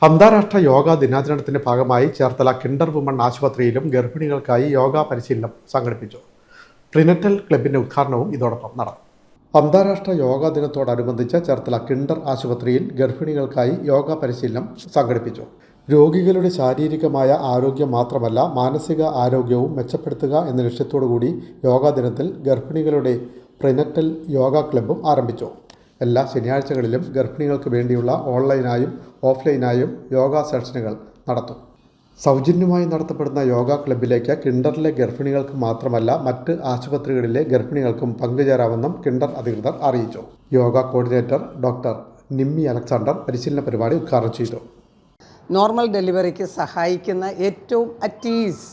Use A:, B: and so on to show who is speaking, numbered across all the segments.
A: അന്താരാഷ്ട്ര യോഗാ ദിനാചരണത്തിന്റെ ഭാഗമായി ചേർത്തല കിൻഡർ വുമൺ ആശുപത്രിയിലും ഗർഭിണികൾക്കായി യോഗാ പരിശീലനം സംഘടിപ്പിച്ചു. പ്രിനറ്റൽ ക്ലബിന്റെ ഉദ്ഘാടനവും ഇതോടൊപ്പം നടന്നു. അന്താരാഷ്ട്ര യോഗാ ദിനത്തോടനുബന്ധിച്ച് ചേർത്തല കിൻഡർ ആശുപത്രിയിൽ ഗർഭിണികൾക്കായി യോഗാ പരിശീലനം സംഘടിപ്പിച്ചു. രോഗികളുടെ ശാരീരികമായ ആരോഗ്യം മാത്രമല്ല മാനസിക ആരോഗ്യവും മെച്ചപ്പെടുത്തുക എന്ന ലക്ഷ്യത്തോടുകൂടി യോഗാ ദിനത്തിൽ ഗർഭിണികളുടെ പ്രിനറ്റൽ യോഗ ക്ലബ്ബും ആരംഭിച്ചു. എല്ലാ ശനിയാഴ്ചകളിലും ഗർഭിണികൾക്ക് വേണ്ടിയുള്ള ഓൺലൈനായും ഓഫ്ലൈനായും യോഗ സെഷനുകൾ നടത്തും. സൗജന്യമായി നടത്തപ്പെടുന്ന യോഗ ക്ലബ്ബിലേക്ക് കിൻഡറിലെ ഗർഭിണികൾക്ക് മാത്രമല്ല മറ്റ് ആശുപത്രികളിലെ ഗർഭിണികൾക്കും പങ്കുചേരാമെന്നും കിൻഡർ അധികൃതർ അറിയിച്ചു. Yoga coordinator doctor Nimmi Alexander പരിശീലന പരിപാടി ഉദ്ഘാടനം ചെയ്തു.
B: നോർമൽ ഡെലിവറിക്ക് സഹായിക്കുന്ന ഏറ്റവും അറ്റീസ്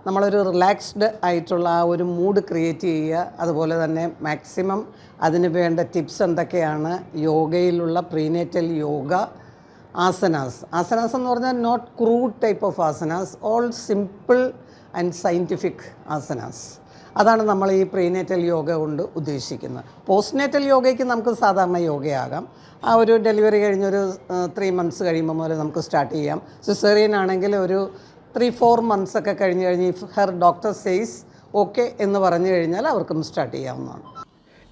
B: നമ്മളൊരു റിലാക്സ്ഡ് ആയിട്ടുള്ള ആ ഒരു മൂഡ് ക്രിയേറ്റ് ചെയ്യുക. അതുപോലെ തന്നെ മാക്സിമം അതിന് വേണ്ട ടിപ്സ് എന്തൊക്കെയാണ് യോഗയിലുള്ള പ്രീനേറ്റൽ യോഗ ആസനാസ് എന്ന് പറഞ്ഞാൽ not crude type of asanas, all simple and scientific asanas. അതാണ് നമ്മൾ ഈ പ്രീനേറ്റൽ യോഗ കൊണ്ട് ഉദ്ദേശിക്കുന്നത്. പോസ്റ്റ്നേറ്റൽ യോഗയ്ക്ക് നമുക്ക് സാധാരണ യോഗയാകാം. ആ ഒരു ഡെലിവറി കഴിഞ്ഞൊരു 3 months കഴിയുമ്പോൾ മുതൽ നമുക്ക് സ്റ്റാർട്ട് ചെയ്യാം. സിസേറിയൻ ആണെങ്കിൽ ഒരു 3-4 months ഒക്കെ കഴിഞ്ഞ് if her doctor says okay എന്ന് പറഞ്ഞു കഴിഞ്ഞാൽ അവർക്കും സ്റ്റാർട്ട് ചെയ്യാവുന്നതാണ്.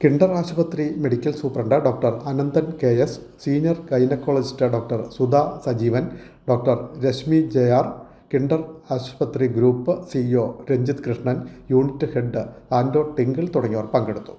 A: കിൻഡർ ആശുപത്രി medical superintendent doctor Ananthan KS, senior gynaecologist doctor Sudha Sajeevan, doctor Reshmi JR, Kinder ആശുപത്രി group CEO Ranjith Krishnan, unit head Ando Tinkle തുടങ്ങിയവർ പങ്കെടുത്തു.